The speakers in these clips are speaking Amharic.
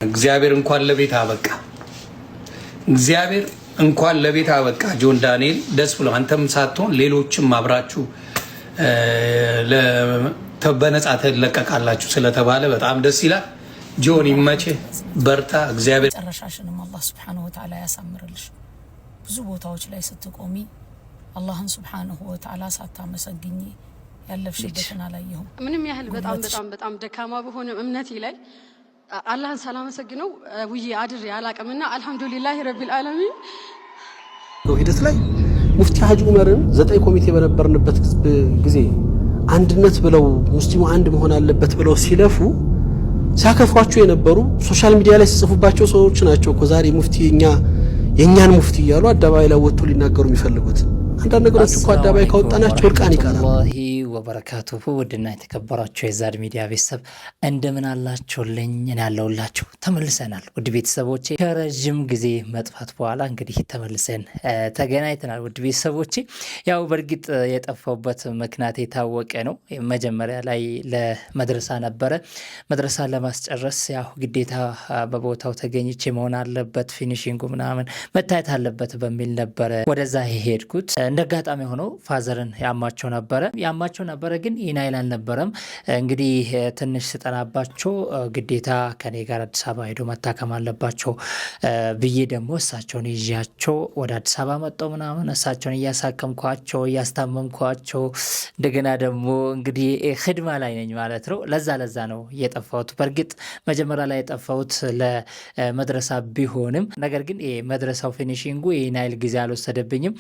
እግዚአብሔር እንኳን ለቤት አበቃ። እግዚአብሔር እንኳን ለቤት አበቃ። ጆን ዳንኤል ደስ ብሎ አንተም ሳትሆን ሌሎችም አብራችሁ በነጻ ተለቀቃላችሁ ስለተባለ በጣም ደስ ይላል። ጆን ይመችህ፣ በርታ። እግዚአብሔር ጨረሻሽንም አላህ Subhanahu Wa Ta'ala ያሳምርልሽ። ብዙ ቦታዎች ላይ ስትቆሚ አላህን Subhanahu Wa Ta'ala ሳታመሰግኝ ያለፍሽበትን አላየሁም። ምንም ያህል በጣም ደካማ በሆነ እምነቴ ላይ አላህን ሳላመሰግነው ውዬ አድሬ አላቅምና አልহামዱሊላህ ረቢል ዓለሚን። ሂደት ላይ ሙፍቲ ሐጂ ዑመርን 9 ኮሚቴ በነበርንበት ጊዜ አንድነት ብለው ሙስሊሙ አንድ መሆን አለበት ብለው ሲለፉ ሲያከፏቸው የነበሩ ሶሻል ሚዲያ ላይ ሲጽፉባቸው ሰዎች ናቸው እኮ ዛሬ ሙፍቲ የኛን ሙፍቲ እያሉ አደባባይ ላይ ወጥቶ ሊናገሩ የሚፈልጉት። አንዳንድ ነገሮች እኮ አደባባይ ካወጣናቸው እርቃን ይቀራል። ወላሂ ወበረካቱሁ። ውድና የተከበራችሁ የዛድ ሚዲያ ቤተሰብ እንደምን አላችሁልኝ? እኔ ያለሁላችሁ ተመልሰናል። ውድ ቤተሰቦቼ ከረጅም ጊዜ መጥፋት በኋላ እንግዲህ ተመልሰን ተገናኝተናል። ውድ ቤተሰቦቼ ያው በእርግጥ የጠፋሁበት ምክንያት የታወቀ ነው። መጀመሪያ ላይ ለመድረሳ ነበረ። መድረሳ ለማስጨረስ ያው ግዴታ በቦታው ተገኝቼ መሆን አለበት፣ ፊኒሺንጉ ምናምን መታየት አለበት በሚል ነበረ ወደዛ ሄድኩት። እንደ አጋጣሚ ሆኖ ፋዘርን ያማቸው ነበረ ግን ኢናይል አልነበረም። እንግዲህ ትንሽ ስጠናባቸው ግዴታ ከኔ ጋር አዲስ አበባ ሄዶ መታከም አለባቸው ብዬ ደግሞ እሳቸውን ይዣቸው ወደ አዲስ አበባ መጣሁ ምናምን እሳቸውን እያሳከምኳቸው እያስታመምኳቸው እንደገና ደግሞ እንግዲህ ኺድማ ላይ ነኝ ማለት ነው። ለዛ ነው የጠፋሁት። በእርግጥ መጀመሪያ ላይ የጠፋሁት ለመድረሳ ቢሆንም ነገር ግን መድረሳው ፊኒሺንጉ ኢናይል ጊዜ አልወሰደብኝም።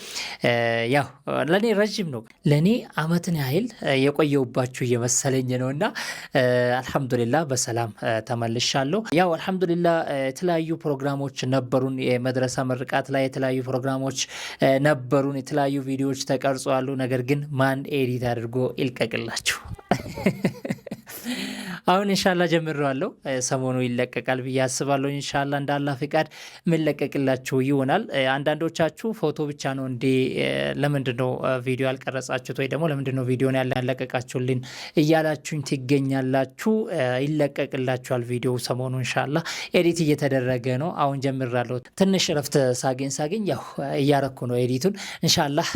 ያው ለኔ ረጅም ነው። ለኔ አመትን ያህል የቆየውባችሁ እየመሰለኝ ነውና አልহামዱሊላህ በሰላም ተመልሻለሁ። ያው አልহামዱሊላህ የተለያዩ ፕሮግራሞች ነበሩን። የመድረሳ ምርቃት ላይ የተለያዩ ፕሮግራሞች ነበሩን። የተለያዩ ቪዲዮዎች ተቀርጸዋል። ነገር ግን ማን ኤዲት አድርጎ ይልቀቅላችሁ? አሁን ኢንሻአላህ ጀምሬዋለሁ። ሰሞኑ ይለቀቃል ብዬ አስባለሁ። ኢንሻአላህ እንዳላህ ፍቃድ ምን ለቀቅላችሁ ይሆናል። አንዳንዶቻችሁ ፎቶ ብቻ ነው እንዴ ለምንድነው ቪዲዮ ያልቀረጻችሁት ወይ ደግሞ ለምንድነው ቪዲዮን ያለቀቃችሁልን እያላችሁኝ ትገኛላችሁ። ይለቀቅላችኋል ቪዲዮ ሰሞኑ ኢንሻአላህ ኤዲት እየተደረገ ነው። አሁን ጀምሬያለሁ። ትንሽ ረፍት ሳገኝ ያው እያረኩ ነው ኤዲቱን። ኢንሻአላህ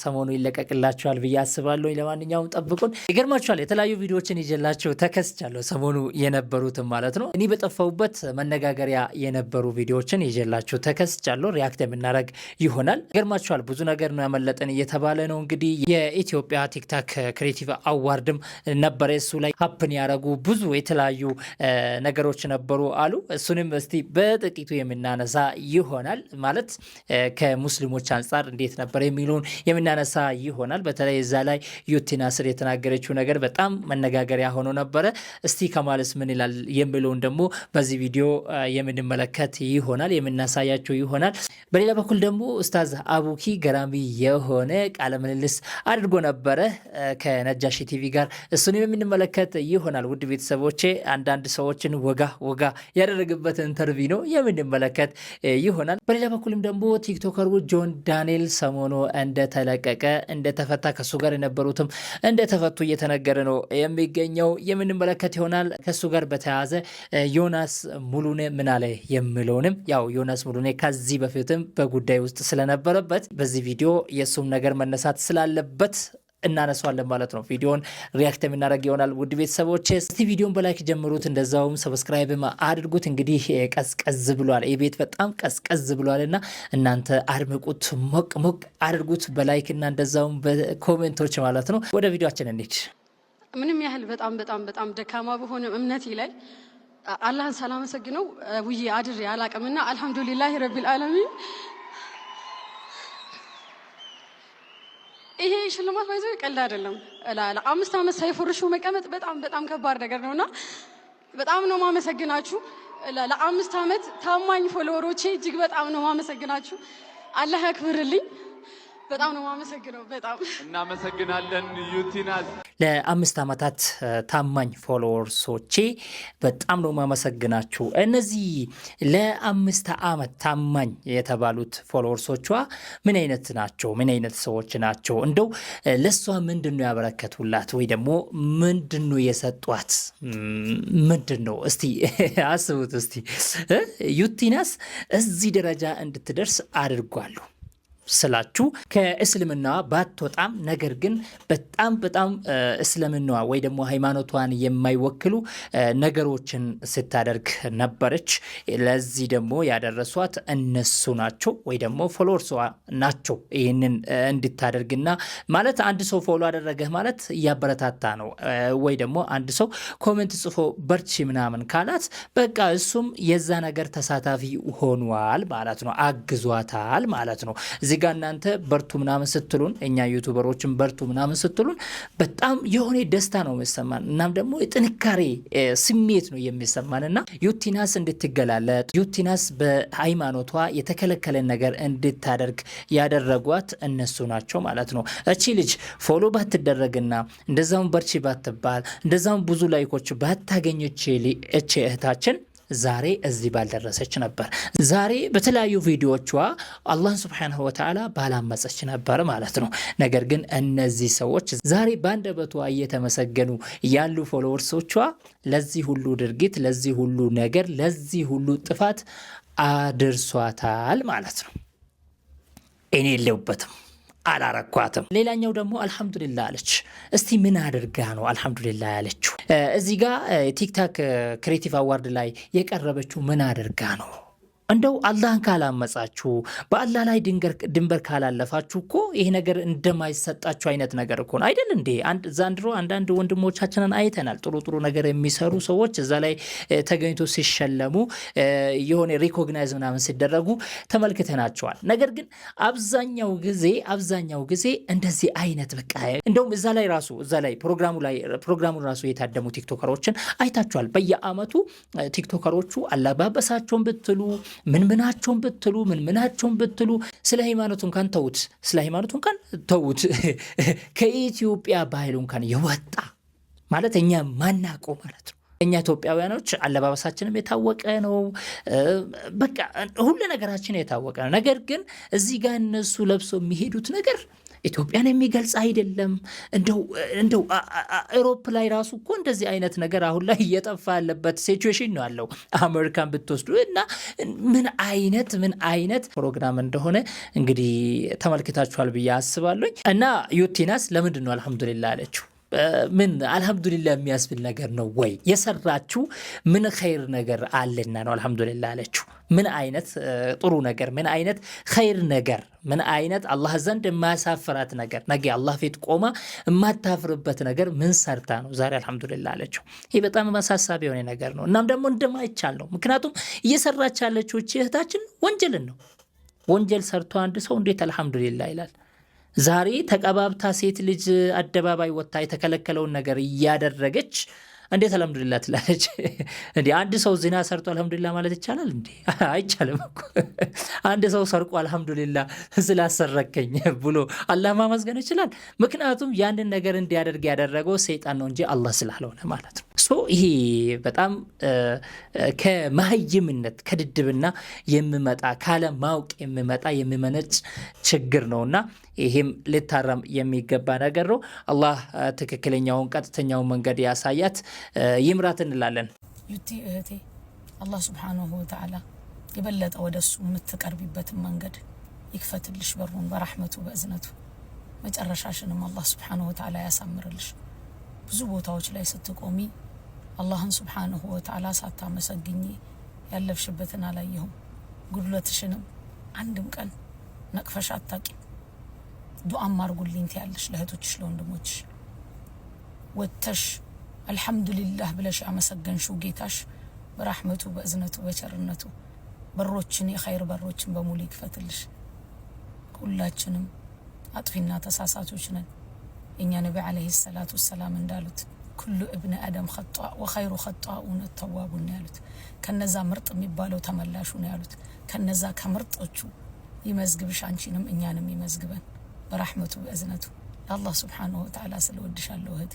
ሰሞኑ ይለቀቅላችኋል ብዬ አስባለሁ። ለማንኛውም ጠብቁን። ይገርማችኋል የተለያዩ ቪዲዮዎችን ይዤላችሁ ተከስቻለሁ። ሰሞኑ የነበሩትን ማለት ነው። እኔ በጠፋሁበት መነጋገሪያ የነበሩ ቪዲዮዎችን ይዤላችሁ ተከስቻለሁ። ሪያክት የምናደርግ ይሆናል። ገርማችኋል ብዙ ነገር ነው ያመለጠን እየተባለ ነው። እንግዲህ የኢትዮጵያ ቲክታክ ክሬቲቭ አዋርድም ነበረ። እሱ ላይ ሀፕን ያደረጉ ብዙ የተለያዩ ነገሮች ነበሩ አሉ። እሱንም እስቲ በጥቂቱ የምናነሳ ይሆናል። ማለት ከሙስሊሞች አንጻር እንዴት ነበር የሚለውን የምናነሳ ይሆናል። በተለይ እዛ ላይ ዩቲ ናስር የተናገረችው ነገር በጣም መነጋገሪያ ሆኖ ነበረ። እስቲ ከማለስ ምን ይላል የሚለውን ደግሞ በዚህ ቪዲዮ የምንመለከት ይሆናል፣ የምናሳያቸው ይሆናል። በሌላ በኩል ደግሞ ኡስታዝ አቡኪ ገራሚ የሆነ ቃለ ምልልስ አድርጎ ነበረ ከነጃሺ ቲቪ ጋር። እሱንም የምንመለከት ይሆናል። ውድ ቤተሰቦቼ አንዳንድ ሰዎችን ወጋ ያደረገበት ኢንተርቪው ነው የምንመለከት ይሆናል። በሌላ በኩልም ደግሞ ቲክቶከሩ ጆን ዳንኤል ሰሞኑ እንደተለቀቀ እንደተፈታ ከሱ ጋር የነበሩትም እንደተፈቱ እየተነገረ ነው የሚገኘው የምንመለከት ይሆናል። ከሱ ጋር በተያያዘ ዮናስ ሙሉኔ ምን አለ የሚለውንም ያው ዮናስ ሙሉኔ ከዚህ በፊትም በጉዳይ ውስጥ ስለነበረበት በዚህ ቪዲዮ የሱም ነገር መነሳት ስላለበት እናነሳዋለን ማለት ነው። ቪዲዮን ሪያክት የምናደርግ ይሆናል። ውድ ቤተሰቦች እስቲ ቪዲዮን በላይክ ጀምሩት፣ እንደዛውም ሰብስክራይብ አድርጉት። እንግዲህ ቀዝቀዝ ብሏል፣ ቤት በጣም ቀዝቀዝ ብሏልና እናንተ አድምቁት፣ ሞቅ አድርጉት በላይክ እና እንደዛውም በኮሜንቶች ማለት ነው። ወደ ቪዲዮአችን እንሂድ። ምንም ያህል በጣም ደካማ በሆነ እምነቴ ላይ አላህን ሳላመሰግነው ውዬ አድሬ አላቅምና አልহামዱሊላህ ረቢል ዓለሚን። ይሄ ሽልማት ባይዘው ቀልድ አይደለም። ለ5 ዓመት ሳይፈርሹ መቀመጥ በጣም ከባድ ነገር ነውና በጣም ነው ማመሰግናችሁ። ለ5 ዓመት ታማኝ ፎሎወሮቼ እጅግ በጣም ነው ማመሰግናችሁ። አላህ ያክብርልኝ። በጣም ነው ማመሰግነው። በጣም እናመሰግናለን ዩቲናስ። ለ5 ዓመታት ታማኝ ፎሎወርሶቼ በጣም ነው ማመሰግናችሁ። እነዚህ ለ5 ዓመት ታማኝ የተባሉት ፎሎወርሶቿ ምን አይነት ናቸው? ምን አይነት ሰዎች ናቸው? እንደው ለሷ ምንድነው ያበረከቱላት ወይ ደግሞ ምንድነው የሰጧት? ምንድነው እስቲ አስቡት። እስቲ ዩቲናስ እዚህ ደረጃ እንድትደርስ አድርጓሉ ስላችሁ ከእስልምና ባትወጣም ነገር ግን በጣም እስልምናዋ ወይ ደግሞ ሃይማኖቷን የማይወክሉ ነገሮችን ስታደርግ ነበረች። ለዚህ ደግሞ ያደረሷት እነሱ ናቸው ወይ ደግሞ ፎሎወርሷ ናቸው። ይህንን እንድታደርግና ማለት አንድ ሰው ፎሎ አደረገህ ማለት እያበረታታ ነው። ወይ ደግሞ አንድ ሰው ኮሜንት ጽፎ በርቺ ምናምን ካላት በቃ እሱም የዛ ነገር ተሳታፊ ሆኗል ማለት ነው፣ አግዟታል ማለት ነው። ጋር እናንተ በርቱ ምናምን ስትሉን እኛ ዩቲዩበሮችን በርቱ ምናምን ስትሉን በጣም የሆነ ደስታ ነው የሚሰማን። እናም ደግሞ የጥንካሬ ስሜት ነው የሚሰማንና ዩቲናስ እንድትገላለጥ ዩቲናስ በሃይማኖቷ የተከለከለ ነገር እንድታደርግ ያደረጓት እነሱ ናቸው ማለት ነው። እቺ ልጅ ፎሎ ባትደረግና እንደዛው በርቺ ባትባል እንደዛው ብዙ ላይኮች ባታገኘች እቺ እህታችን ዛሬ እዚህ ባልደረሰች ነበር። ዛሬ በተለያዩ ቪዲዮዎቿ አላህ Subhanahu Wa Ta'ala ባላመፀች ነበር ማለት ነው። ነገር ግን እነዚህ ሰዎች ዛሬ ባንደበቷ እየተመሰገኑ ያሉ ፎሎወርሶቿ ለዚህ ሁሉ ድርጊት፣ ለዚህ ሁሉ ነገር፣ ለዚህ ሁሉ ጥፋት አድርሷታል ማለት ነው። እኔ የለውበትም አላረኳትም። ሌላኛው ደግሞ አልহামዱሊላህ አለች። እስቲ ምን አድርጋ ነው አልহামዱሊላህ ያለችው? እዚህ ጋር ቲክቶክ ክሬቲቭ አዋርድ ላይ የቀረበችው ምን አድርጋ ነው? እንደው አላህን ካላመጻችሁ በአላህ ላይ ድንበር ካላለፋችሁ እኮ ይሄ ነገር እንደማይሰጣችሁ አይነት ነገር እኮ ነው አይደል እንዴ? ዛንድሮ አንዳንድ ወንድሞቻችንን አይተናል። ጥሩ ነገር የሚሰሩ ሰዎች እዛ ላይ ተገኝቶ ሲሸለሙ የሆነ ሪኮግናይዝ ምናምን ሲደረጉ ተመልክተናቸዋል። ነገር ግን አብዛኛው ጊዜ እንደዚህ አይነት በቃ እንደውም እዛ ላይ ፕሮግራሙን ራሱ የታደሙ ቲክቶከሮችን አይታችኋል። በየአመቱ ቲክቶከሮቹ አለባበሳቸውን ብትሉ ምናቸውን ብትሉ ስለ ሃይማኖቱን ካን ተውት ከኢትዮጵያ ባህሉን ካን የወጣ ማለት እኛ ማናቀው ማለት ነው። እኛ ኢትዮጵያውያኖች አለባበሳችንም የታወቀ ነው። በቃ ሁሉ ነገራችን የታወቀ ነው። ነገር ግን እዚህ ጋር እነሱ ለብሶ የሚሄዱት ነገር ኢትዮጵያን የሚገልጽ አይደለም። እንደው አውሮፓ ላይ ራሱ እኮ እንደዚህ አይነት ነገር አሁን ላይ እየጠፋ ያለበት ሲቹዌሽን ነው ያለው። አሜሪካን ብትወስዱ እና ምን አይነት ፕሮግራም እንደሆነ እንግዲህ ተመልክታችኋል ብዬ አስባለሁ። እና ዩቲናስ ለምንድን ነው አልহামዱሊላህ አለችው? ምን አልহামዱሊላህ የሚያስብል ነገር ነው ወይ? የሰራችው ምን ኸይር ነገር አለና ነው አልহামዱሊላህ አለችው? ምን አይነት ጥሩ ነገር፣ ምን አይነት ኸይር ነገር፣ ምን አይነት አላህ ዘንድ የማያሳፍራት ነገር፣ ነገ አላህ ፊት ቆማ የማታፍርበት ነገር ምን ሰርታ ነው ዛሬ አልহামዱሊላህ አለችው? ይሄ በጣም ማሳሳቢ የሆነ ነገር ነው። እናም ደግሞ እንደማይቻል ነው። ምክንያቱም እየሰራች ያለችው እህታችን ወንጀልን ነው። ወንጀል ሰርቶ አንድ ሰው እንዴት አልহামዱሊላህ ይላል? ዛሬ ተቀባብታ ሴት ልጅ አደባባይ ወጣ የተከለከለውን ነገር እያደረገች እንዴት አልহামዱሊላህ ትላለች እንዴ? አንድ ሰው ዚና ሰርቶ አልহামዱሊላህ ማለት ይቻላል እንዴ? አይቻልም እኮ። አንድ ሰው ሰርቆ አልহামዱሊላህ ስላሰረከኝ ብሎ አላህ ማመስገን ይችላል? ምክንያቱም ያንን ነገር እንዲያደርግ ያደረገው ሰይጣን ነው እንጂ አላህ ስላልሆነ ማለት ነው። ይሄ በጣም ከመሀይምነት ከድድብና የሚመጣ ካለ ማወቅ የሚመነጭ ችግር ነውና ይሄም ሊታረም የሚገባ ነገር ነው። አላህ ትክክለኛውን ቀጥተኛውን መንገድ ያሳያት ይምራት እንላለን። ዩቲ እህቴ አላህ Subhanahu Wa Ta'ala የበለጠ ወደሱ የምትቀርቢበትን መንገድ ይክፈትልሽ በሩን በረህመቱ በእዝነቱ። መጨረሻሽንም አላህ Subhanahu Wa Ta'ala ያሳምርልሽ። ብዙ ቦታዎች ላይ ስትቆሚ አላህን Subhanahu Wa Ta'ala ሳታመሰግኚ ያለፍሽበትን አላየሁም። ጉድለትሽንም አንድም ቀን ነቅፈሽ አታቂም። ዱዓም አርጉልኝ ትያለሽ ለእህቶችሽ ለወንድሞችሽ። ወተሽ አልহামዱሊላህ ብለሽ አመሰገንሽው ጌታሽ በረህመቱ በእዝነቱ በቸርነቱ በሮችን የኸይር በሮችን በሙሉ ይክፈትልሽ። ሁላችንም አጥፊና ተሳሳቶች ነን። እኛ ነብዩ አለይሂ ሰላቱ ሰላም እንዳሉት ኩሉ ኢብኑ አደም ኸጣእ ወኸይሩ ኸጣኡን ተዋቡን ያሉት፣ ከነዛ ምርጥ የሚባለው ተመላሹ ነው ያሉት። ከነዛ ከምርጦቹ ይመዝግብሽ አንቺንም እኛንም ይመዝግበን። برحمته بأذنته الله سبحانه وتعالى ስለወድሻለሁ እህቴ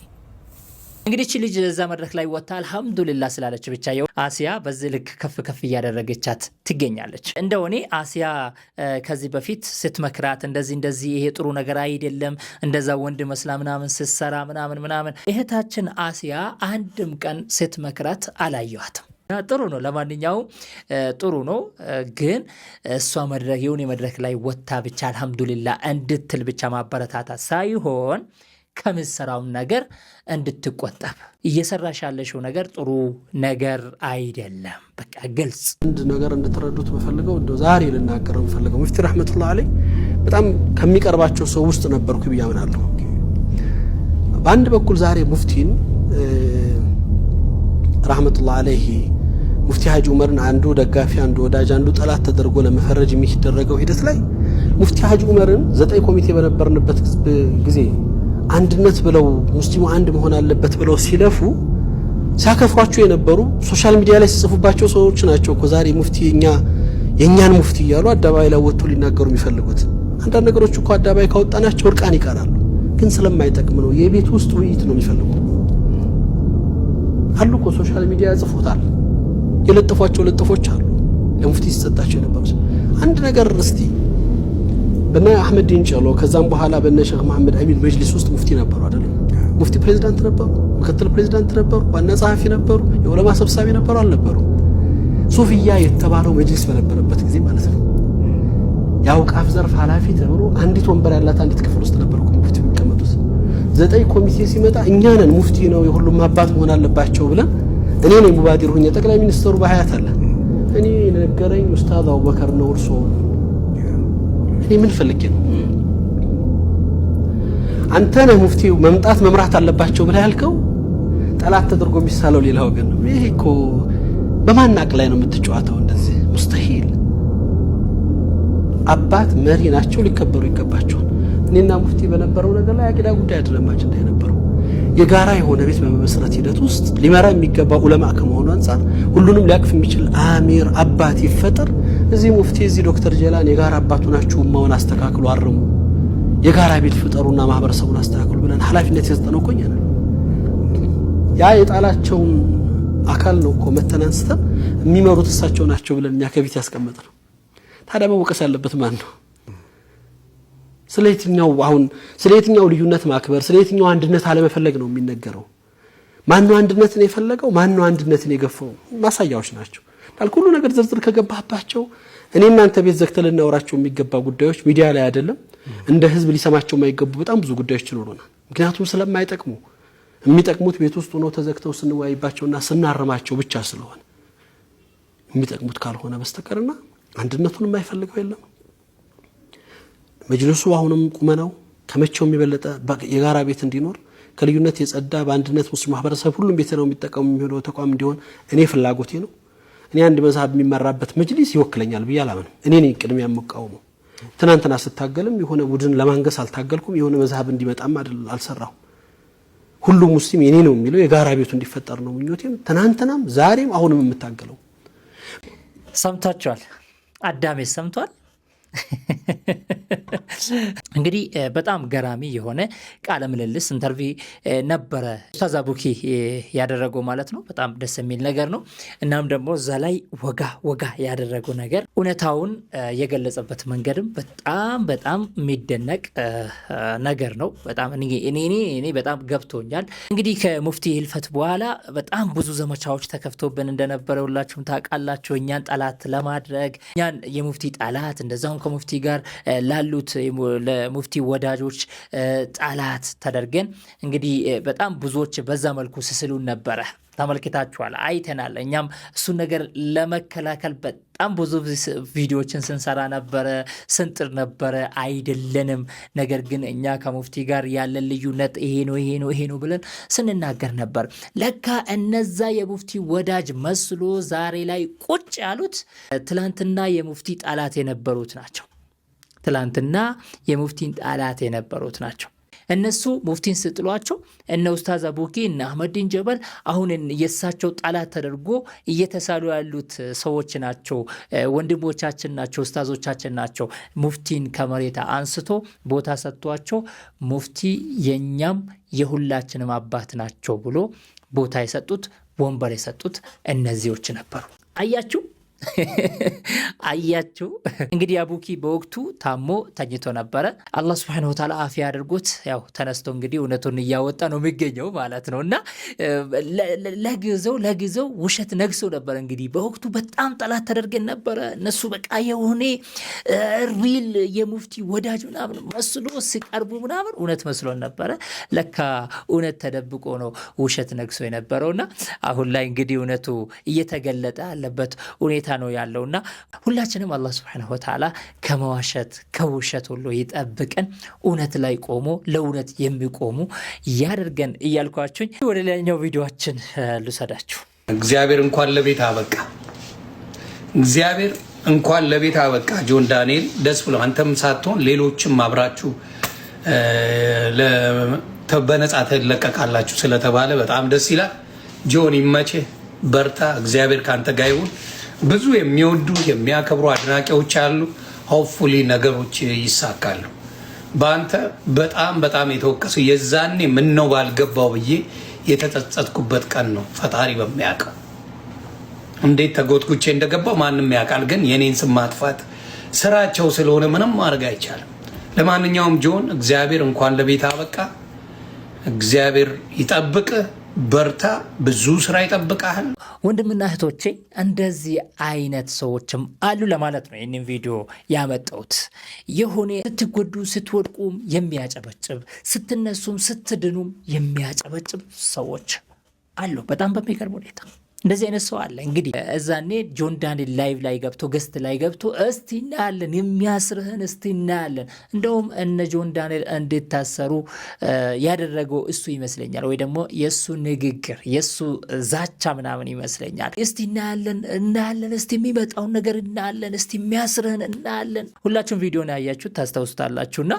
እንግዲህ እቺ ልጅ እዛ መድረክ ላይ ወጣ አልহামዱሊላህ ስላለች ብቻ አሲያ በዚህ ልክ ከፍ እያደረገቻት ትገኛለች። እንደው እኔ አሲያ ከዚህ በፊት ስትመክራት እንደዚህ ይሄ ጥሩ ነገር አይደለም እንደዛ ወንድ መስላ ምናምን ስትሰራ ምናምን እህታችን አሲያ አንድም ቀን ስትመክራት አላየኋትም። ጥሩ ነው፣ ለማንኛውም ጥሩ ነው። ግን እሷ መድረክ ላይ ወጣ ብቻ አልহামዱሊላህ እንድትል ብቻ ማበረታታት ሳይሆን ከምትሰራው ነገር እንድትቆጠብ እየሰራሽ ያለሽው ነገር ጥሩ ነገር አይደለም። በቃ ግልጽ አንድ ነገር እንድትረዱት መፈልገው እንደው ዛሬ ልናገረው መፈልገው ሙፍቲ ረህመቱላህ አለይ በጣም ከሚቀርባቸው ሰው ውስጥ ነበርኩ ብያምናለሁ። በአንድ በኩል ዛሬ ሙፍቲን ረህመቱላህ አለይሂ ሙፍቲ ሀጂ ዑመርን አንዱ ደጋፊ አንዱ ወዳጅ አንዱ ጠላት ተደርጎ ለመፈረጅ የሚደረገው ሂደት ላይ ሙፍቲ ሀጂ ዑመርን 9 ኮሚቴ በነበርንበት ጊዜ አንድነት ብለው ሙስሊሙ አንድ መሆን አለበት ብለው ሲለፉ ሲያከፏቸው የነበሩ ሶሻል ሚዲያ ላይ ሲጽፉባቸው ሰዎች ናቸው እኮ ዛሬ ሙፍቲ የኛን ሙፍቲ እያሉ አዳባይ ላይ ወጥቶ ሊናገሩ የሚፈልጉት። አንዳንድ ነገሮች እኮ አዳባይ ካወጣናቸው እርቃን ይቀራሉ። ግን ስለማይጠቅም ነው የቤት ውስጥ ውይይት ነው የሚፈልጉት። አሉ እኮ ሶሻል ሚዲያ ጽፎታል የለጥፏቸው ለጥፎች አሉ ለሙፍቲ ሲሰጣቸው የነበሩ አንድ ነገር እስቲ በና አህመድ ዲን ጨሎ ከዛም በኋላ በነ ሼክ መሐመድ አሚን መጅሊስ ውስጥ ሙፍቲ ነበሩ አይደል? ሙፍቲ ፕሬዝዳንት ነበሩ፣ ምክትል ፕሬዝዳንት ነበሩ፣ ዋና ጸሐፊ ነበሩ፣ የዑለማ ሰብሳቢ ነበሩ አልነበሩ? ሱፊያ የተባለው መጅሊስ በነበረበት ጊዜ ማለት ነው ያውቃፍ ዘርፍ ኃላፊ ተብሎ አንዲት ወንበር ያላት አንዲት ክፍል ውስጥ ነበርኩ ሙፍቲ የሚቀመጡት። 9 ኮሚቴ ሲመጣ እኛ ነን ሙፍቲ ነው የሁሉም አባት መሆን አለባቸው ብለን እኔ ነኝ ሙባዲር ሆኜ ጠቅላይ ሚኒስትሩ በሐያት አለ እኔ ነገረኝ ኡስታዝ አቡበከር ነው እርሶ እኔ ምን ፈልጌ ነው አንተ ነህ ሙፍቲው መምጣት መምራት አለባቸው ብለህ ያልከው ጠላት ተደርጎ የሚሳለው ሌላ ወገን ነው። ይሄ እኮ በማናቅ ላይ ነው የምትጫወተው። እንደዚህ ሙስተሂል አባት መሪ ናቸው ሊከበሩ ይገባቸዋል። እኔና ሙፍቲ በነበረው ነገር ላይ አቂዳ ጉዳይ አይደለም አጀንዳ የነበረው የጋራ የሆነ ቤት በመመስረት ሂደት ውስጥ ሊመራ የሚገባ ዑለማ ከመሆኑ አንፃር ሁሉንም ሊያቅፍ የሚችል አሚር አባት ይፈጠር። እዚህ ሙፍቲ እዚህ ዶክተር ጀላን የጋራ አባቱ ናችሁ ማውን አስተካክሉ አርሙ የጋራ ቤት ፍጠሩና ማህበረሰቡን አስተካክሉ ብለን ኃላፊነት የሰጠነው ቆየ ነው። ያ የጣላቸውን አካል ነው እኮ መተናንስተን የሚመሩት እሳቸው ናቸው ብለን እኛ ከቤት ያስቀመጥነው። ታዲያ መወቀስ ያለበት ማን ነው? ስለየትኛው ልዩነት ማክበር ስለየትኛው አንድነት አለመፈለግ ነው የሚነገረው? ማን ነው አንድነትን የፈለገው? ማን ነው አንድነትን የገፋው? ማሳያዎች ናቸው። ሁሉ ነገር ዝርዝር ከገባባቸው እኔ እናንተ ቤት ዘግተን ልናወራቸው የሚገባ ጉዳዮች ሚዲያ ላይ አይደለም እንደ ህዝብ ሊሰማቸው የማይገቡ በጣም ብዙ ጉዳዮች ይኖሩናል። ምክንያቱም ስለማይጠቅሙ የሚጠቅሙት ቤት ውስጥ ሆነው ተዘግተው ስንወያይባቸውና ስናርማቸው ብቻ ስለሆነ የሚጠቅሙት ካልሆነ በስተቀርና አንድነቱን የማይፈልገው የለም። መጅልሱ አሁንም ቁመናው ከመቼው የሚበለጠ የጋራ ቤት እንዲኖር ከልዩነት የጸዳ በአንድነት ሙስሊም ማህበረሰብ ሁሉም ቤት ነው የሚጠቀሙ የሚሆነው ተቋም እንዲሆን እኔ ፍላጎቴ ነው። እኔ አንድ መዝሀብ የሚመራበት መጅሊስ ይወክለኛል ብዬ አላምንም። እኔ ነኝ ቅድሚያ የምቃወመው። ትናንትና ስታገልም የሆነ ቡድን ለማንገስ አልታገልኩም። የሆነ መዝሀብ እንዲመጣም አልሰራሁም። ሁሉም ሙስሊም የኔ ነው የሚለው የጋራ ቤቱ እንዲፈጠር ነው ምኞቴም። ትናንትናም ዛሬም አሁንም የምታገለው። ሰምታችኋል? አዳሜ ሰምቷል? እንግዲህ በጣም ገራሚ የሆነ ቃለ ምልልስ ኢንተርቪው ነበረ ኡስታዝ አቡኪ ያደረገው ማለት ነው። በጣም ደስ የሚል ነገር ነው። እናም ደግሞ እዛ ላይ ወጋ ያደረገው ነገር እውነታውን የገለጸበት መንገድም በጣም የሚደነቅ ነገር ነው። በጣም እኔ በጣም ገብቶኛል። እንግዲህ ከሙፍቲ ህልፈት በኋላ በጣም ብዙ ዘመቻዎች ተከፍቶብን እንደነበረ ሁላችሁም ታውቃላችሁ። እኛን ጠላት ለማድረግ እኛን የሙፍቲ ጠላት እንደዛው ከሙፍቲ ጋር ላሉት ለሙፍቲ ወዳጆች ጠላት ተደርገን እንግዲህ በጣም ብዙዎች በዛ መልኩ ሲስሉን ነበረ። ተመልክታችኋል፣ አይተናል። እኛም እሱን ነገር ለመከላከል በጣም ብዙ ቪዲዮዎችን ስንሰራ ነበረ፣ ስንጥር ነበረ። አይደለንም፣ ነገር ግን እኛ ከሙፍቲ ጋር ያለን ልዩነት ይሄ ነው ብለን ስንናገር ነበር። ለካ እነዛ የሙፍቲ ወዳጅ መስሎ ዛሬ ላይ ቁጭ ያሉት ትላንትና የሙፍቲ ጠላት የነበሩት ናቸው። እነሱ ሙፍቲን ስጥሏቸው እነ ኡስታዝ አቡኪ እና አህመዲን ጀበል አሁን የሳቸው ጣላት ተደርጎ እየተሳሉ ያሉት ሰዎች ናቸው፣ ወንድሞቻችን ናቸው፣ ኡስታዞቻችን ናቸው። ሙፍቲን ከመሬት አንስቶ ቦታ ሰጥቷቸው ሙፍቲ የኛም የሁላችንም አባት ናቸው ብሎ ቦታ የሰጡት ወንበር የሰጡት እነዚህዎች ነበሩ። አያችሁ እንግዲህ አቡኪ በወቅቱ ታሞ ተኝቶ ነበረ። አላህ Subhanahu Wa Ta'ala አፊያ አድርጎት ያው ተነስቶ እንግዲህ እውነቱን እያወጣ ነው የሚገኘው ማለት ነውና ለጊዜው ውሸት ነግሶ ነበር። እንግዲህ በወቅቱ በጣም ጠላት ተደርገን ነበረ። እነሱ በቃ የሆነ ሪል የሙፍቲ ወዳጅ ምናምን መስሎ ሲቀርቡ ምናምን እውነት መስሎን ነበረ። ለካ እውነት ተደብቆ ነው ውሸት ነግሶ የነበረውና አሁን ላይ እንግዲህ እውነቱ እየተገለጠ ያለበት ሁኔታ ነው ያለውና ሁላችንም አላህ Subhanahu Wa Ta'ala ከመዋሸት ከውሸት ሁሉ ይጠብቀን፣ እውነት ላይ ቆሞ ለእውነት የሚቆሙ ያደርገን እያልኳችሁ ወደ ሌላኛው ቪዲዮአችን ልሰዳችሁ። እግዚአብሔር እንኳን ለቤት አበቃ ጆን ዳንኤል ደስ ብሎ አንተም ሳትሆን ሌሎችም አብራችሁ በነጻ ተለቀቃላችሁ ስለተባለ በጣም ደስ ይላል። ጆን ይመችህ፣ በርታ፣ እግዚአብሔር ካንተ ጋር ይሁን። ብዙ የሚወዱ የሚያከብሩ አድናቂዎች አሉ። ሆፕፉሊ ነገሮች ይሳካሉ። በአንተ በጣም የተወቀሱ የዛኔ ምን ነው ባልገባው ብዬ የተጸጸትኩበት ቀን ነው። ፈጣሪ በሚያውቀው እንዴት ተጎትኩቼ እንደገባው ማንም ያውቃል። ግን የኔን ስም ማጥፋት ስራቸው ስለሆነ ምንም ማድረግ አይቻልም። ለማንኛውም ጆን እግዚአብሔር እንኳን ለቤት አበቃ። እግዚአብሔር ይጠብቅ፣ በርታ፣ ብዙ ስራ ይጠብቃል። ወንድምና እህቶቼ እንደዚህ አይነት ሰዎችም አሉ ለማለት ነው ይህንን ቪዲዮ ያመጣሁት። የሆነ ስትጎዱ ስትወድቁም የሚያጨበጭብ ስትነሱም ስትድኑም የሚያጨበጭብ ሰዎች አሉ። በጣም በሚገርም ሁኔታ እንደዚህ አይነት ሰው አለ። እንግዲህ እዛኔ ጆን ዳንኤል ላይቭ ላይ ገብቶ ገስት ላይ ገብቶ እስቲ እናያለን የሚያስርህን እስቲ እናያለን። እንደውም እነ ጆን ዳንኤል እንድታሰሩ ያደረገው እሱ ይመስለኛል፣ ወይ ደግሞ የሱ ንግግር የሱ ዛቻ ምናምን ይመስለኛል። እስቲ እናያለን እስቲ የሚመጣውን ነገር እናያለን እስቲ የሚያስርህን እናያለን። ሁላችሁም ቪዲዮን ያያችሁት ታስታውሱታላችሁና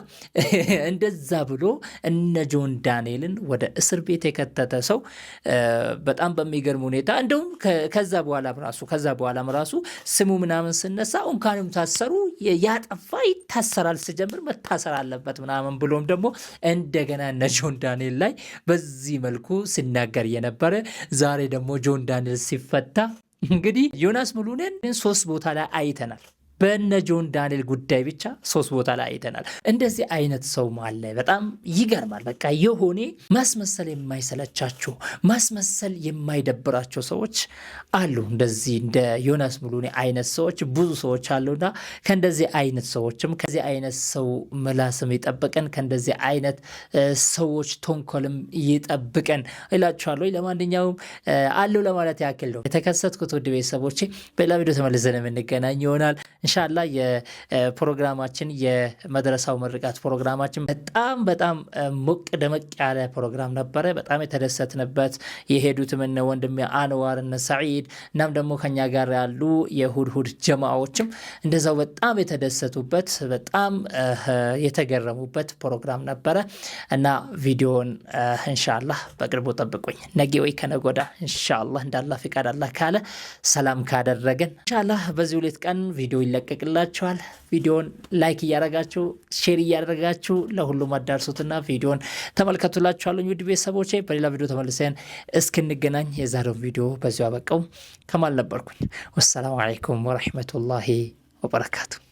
እንደዛ ብሎ እነ ጆን ዳንኤልን ወደ እስር ቤት የከተተ ሰው በጣም በሚገርም ሁኔታ ከዛ በኋላም ራሱ ስሙ ምናምን ስነሳ እንኳንም ታሰሩ ያጠፋ ይታሰራል ሲጀምር መታሰር አለበት ምናምን ብሎም ደግሞ እንደገና እነ ጆን ዳንኤል ላይ በዚህ መልኩ ሲናገር የነበረ ዛሬ ደግሞ ጆን ዳንኤል ሲፈታ እንግዲህ ዮናስ ሙሉነን 3 ቦታ ላይ አይተናል። በእነ ጆን ዳንኤል ጉዳይ ብቻ 3 ቦታ ላይ አይተናል። እንደዚህ አይነት ሰው ማለ በጣም ይገርማል። በቃ የሆነ ማስመሰል የማይሰለቻቸው ማስመሰል የማይደብራቸው ሰዎች አሉ። እንደዚህ እንደ ዮናስ ሙሉኔ አይነት ሰዎች ብዙ ሰዎች አሉና ከእንደዚህ አይነት ሰዎችም ከዚህ አይነት ሰው ምላስም ይጠብቀን፣ ከእንደዚህ አይነት ሰዎች ተንኮልም ይጠብቀን እላችኋለሁ። ለማንኛውም አለው ለማለት ያክል ነው የተከሰትኩት። ውድ ቤተሰቦቼ በሌላ ቪዲዮ ተመልሰን የምንገናኝ ይሆናል። ኢንሻአላህ የፕሮግራማችን የመድረሳው ምርቃት ፕሮግራማችን በጣም ሞቅ ደመቅ ያለ ፕሮግራም ነበረ። በጣም የተደሰትንበት የሄዱትም እነ ወንድሜ አንዋር እነ ሰዒድ እናም ደግሞ ከኛ ጋር ያሉ የሁድሁድ ጀማዓዎችም እንደዛው በጣም የተደሰቱበት በጣም የተገረሙበት ፕሮግራም ነበረ እና ቪዲዮን ኢንሻአላህ በቅርቡ ጠብቁኝ። ነገ ወይ ከነጎዳ ኢንሻአላህ እንዳላህ ፍቃድ አላህ ካለ ሰላም ካደረገን ኢንሻአላህ በዚህ ሁለት ቀን ቪዲዮ ይለቀቅላችኋል። ቪዲዮን ላይክ እያደረጋችሁ ሼር እያደረጋችሁ ለሁሉም አዳርሱትና ቪዲዮን ተመልከቱላችኋለሁ። ውድ ቤተሰቦቼ በሌላ ቪዲዮ ተመልሰን እስክንገናኝ የዛሬው ቪዲዮ በዚሁ አበቃው። ከማል ነበርኩኝ። ወሰላሙ አለይኩም ወራህመቱላሂ ወበረካቱ።